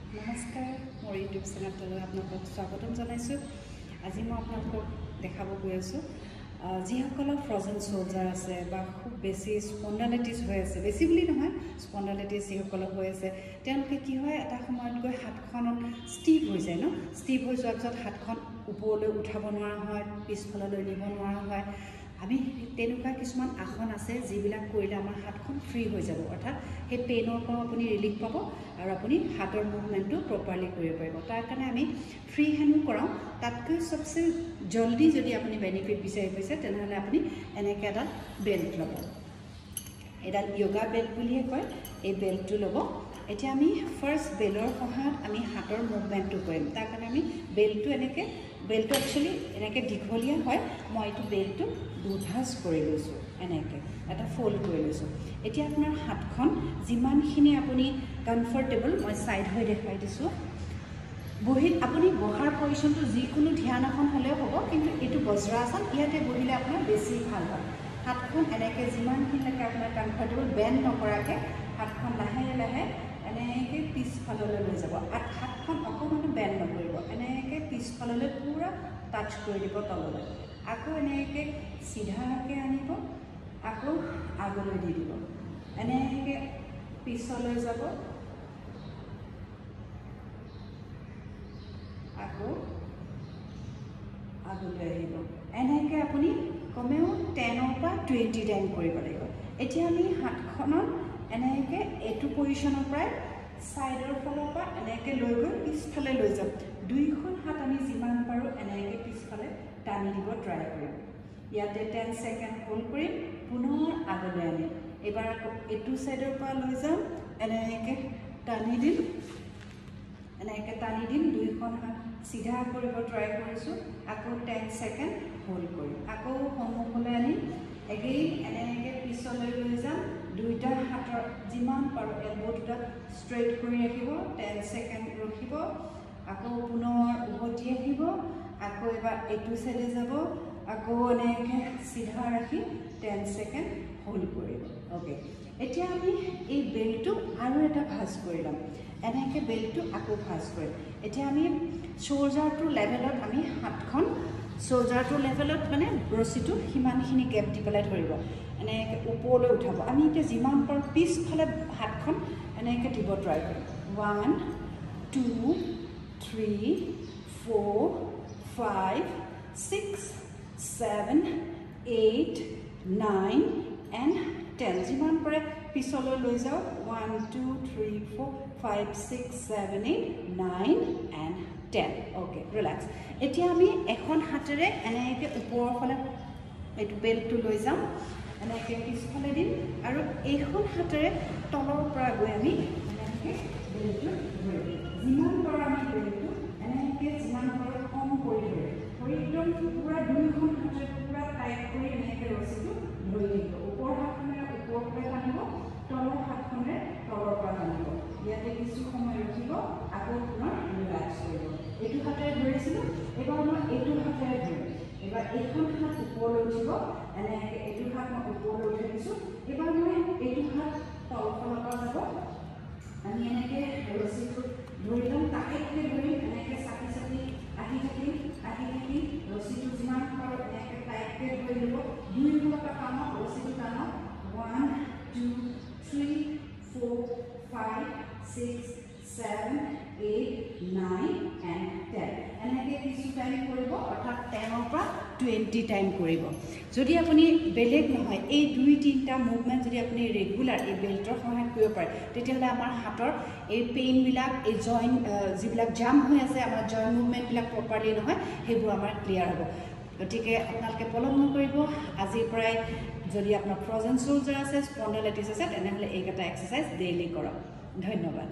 নমস্কাৰ মোৰ ইউটিউব চেনেলটোলৈ আপোনালোকক স্বাগতম জনাইছোঁ। আজি মই আপোনালোকক দেখাব গৈ আছোঁ যিসকলৰ ফ্ৰজেন শোল্ডাৰ আছে বা খুব বেছি স্পন্ডাইলাইটিছ হৈ আছে, বেছি বুলি নহয় স্পন্ডাইলাইটিছ যিসকলৰ হৈ আছে, তেওঁলোকে কি হয় এটা সময়ত গৈ হাতখনত ষ্টিফ হৈ যায় ষ্টিফ হৈ যোৱাৰ পিছত হাতখন ওপৰলৈ উঠাব নোৱাৰা হয়, পিছফাললৈ নিব নোৱাৰা হয়। আমি তেনেকুৱা কিছুমান আসন আছে যিবিলাক কৰিলে আমাৰ হাতখন ফ্ৰী হৈ যাব, অৰ্থাৎ সেই পেইনৰ পৰা আপুনি ৰিলিফ পাব আৰু আপুনি হাতৰ মুভমেণ্টটো প্ৰপাৰলি কৰিব পাৰিব। তাৰ কাৰণে আমি ফ্ৰী হেণ্ডো কৰাওঁ। তাতকৈ চবচে জলদি যদি আপুনি বেনিফিট বিচাৰি পাইছে তেনেহ'লে আপুনি এনেকৈ এটা বেল্ট ল'ব। এডাল য়োগা বেল্ট বুলিয়ে কয়, এই বেল্টটো ল'ব। এতিয়া আমি ফাৰ্ষ্ট বেল্টৰ সহায়ত আমি হাতৰ মুভমেণ্টটো কৰিম। তাৰ কাৰণে আমি বেল্টটো একচুৱেলি এনেকৈ দীঘলীয়া হয়। মই এইটো বেল্টটো দুভাঁজ কৰি লৈছোঁ, এনেকৈ এটা ফ'ল্ড কৰি লৈছোঁ। এতিয়া আপোনাৰ হাতখন যিমানখিনি আপুনি কমফৰ্টেবল, মই ছাইড হৈ দেখুৱাই দিছোঁ। আপুনি বহাৰ পজিশ্যনটো যিকোনো ধ্যান আসন হ'লেও হ'ব, কিন্তু এইটো বজ্ৰাসন, ইয়াতে বহিলে আপোনাৰ বেছি ভাল হয়। হাতখন এনেকৈ যিমানখিনিলৈকে আপোনাৰ কমফৰ্টেবল, বেণ্ড নকৰাকৈ হাতখন লাহে লাহে এনেকৈ পিছফাললৈ লৈ যাব। হাতখন অকণমানো বেণ্ড নকৰিব, এনেকৈ পিছফাললৈ পূৰা টাচ কৰি দিব তললৈ। আকৌ এনেকৈ চিধাকৈ আনিব, আকৌ আগলৈ দি দিব, এনেকৈ পিছলৈ যাব, আকৌ আগলৈ আহিব। এনেকৈ আপুনি কমেও 10ৰ পৰা 20 টাইম কৰিব লাগিব। এতিয়া আমি হাতখনত এনেকৈ এইটো পজিশ্যনৰ পৰাই ছাইডৰ ফালৰ পৰা এনেকৈ লৈ গৈ পিছফালে লৈ যাম। দুইখন হাত আমি যিমান পাৰোঁ এনেকৈ পিছফালে টানি দিব ট্ৰাই কৰিম। ইয়াতে 10 ছেকেণ্ড হোল্ড কৰিম, পুনৰ আগলৈ আনিম। এইবাৰ আকৌ এইটো ছাইডৰ পৰা লৈ যাম, এনেকৈ টানি দিম, দুইখন হাত চিধা কৰিব ট্ৰাই কৰিছোঁ। আকৌ 10 ছেকেণ্ড হোল্ড কৰিম, আকৌ সন্মুখলৈ আনিম, এগেইন এনেকৈ পিছলৈ লৈ যাম। দুইটা হাতৰ যিমান পাৰোঁ এলব' দুটা ষ্ট্ৰেইট কৰি ৰাখিব, 10 ছেকেণ্ড ৰখিব, আকৌ পুনৰ উভতি আহিব, আকৌ এবাৰ এইটো ছাইডে যাব, আকৌ এনেকৈ চিধা ৰাখি 10 ছেকেণ্ড হোল্ড কৰিব। অ'কে, এতিয়া আমি এই বেল্টটো আৰু এটা ভাঁজ কৰি ল'ম। এনেকৈ বেল্টটো আকৌ ভাঁজ কৰিম। এতিয়া আমি শ্ব'ল্ডাৰটো লেভেলত আমি হাতখন শ্ব'ল্ডাৰটো লেভেলত মানে ৰছীটো সিমানখিনি গেপ দি পেলাই ধৰিব, এনেকৈ ওপৰলৈ উঠাব। আমি এতিয়া যিমান পাৰোঁ পিছফালে হাতখন এনেকৈ দিব ট্ৰাই কৰিম। 1 2 3 4 5 6 7 8 9 and 10, যিমান পাৰে পিছলৈ লৈ যাওক। 1 2 3 4 5 6 7 8 9 and 10। Okay, relax. এতিয়া আমি এখন হাতেৰে এনেকৈ ওপৰৰ ফালে এইটো বেল্টটো লৈ যাম, এনেকৈ পিছফালে দিম, আৰু এইখন হাতেৰে তলৰ পৰা গৈ আমি এনেকৈ বেল্টটো ধৰিম। যিমান পাৰোঁ আমি বেল্টটো এনেকৈ যিমান পাৰোঁ কম কৰি ধৰিম, একদম পূৰা দুইখন হাতেৰে পূৰা টাইট কৰি এনেকৈ ৰছীটো ধৰি থাকিব। ওপৰৰ হাতখনেৰে ওপৰৰ পৰা টানিব, তলৰ হাতখনেৰে তলৰ পৰা টানিব। ইয়াতে কিছু সময় ৰখিব, আকৌ পুনৰ ৰিলেক্স কৰিব। এইটো হাতেৰে ধৰিছিলোঁ, এইবাৰ মই এইটো হাতেৰে ধৰিম। এইবাৰ এইখন হাত ওপৰলৈ উঠিব, এনেকৈ এইটো হাত মই ওপৰলৈ উঠাই দিছোঁ। এইবাৰ মই এইটো হাত তলফালৰ পৰা যাব, আমি এনেকৈ ৰছীটো ধৰি ল'ম, টাইটকৈ ধৰিম, এনেকৈ চাপি আহি থাকিম, ৰছীটো যিমান পাৰোঁ এনেকৈ টাইটকৈ ধৰি ল'ব। দুইফালৰ পৰা টানক, ৰছীটো টানক। 1 2 3 4 5 6 7 8 9 and 10। এনেকৈ কিছু টাইম কৰিব, অৰ্থাৎ 10ৰ পৰা 20 টাইম কৰিব। যদি আপুনি বেলেগ নহয়, এই 2-3টা মুভমেণ্ট যদি আপুনি ৰেগুলাৰ এই বেল্টৰ সহায়ত কৰিব পাৰে, তেতিয়াহ'লে আমাৰ হাতৰ এই পেইনবিলাক, এই জইণ্ট যিবিলাক জাম হৈ আছে, আমাৰ জইণ্ট মুভমেণ্টবিলাক প্ৰপাৰলি নহয়, সেইবোৰ আমাৰ ক্লিয়াৰ হ'ব। গতিকে আপোনালোকে পলম নকৰিব। আজিৰ পৰাই যদি আপোনাৰ ফ্ৰজেন শ্ব'ল্ডাৰ আছে, স্পন্ডাইলাইটিছ আছে, তেনেহ'লে এইকেইটা এক্সাৰচাইজ ডেইলি কৰক। ধন্যবাদ।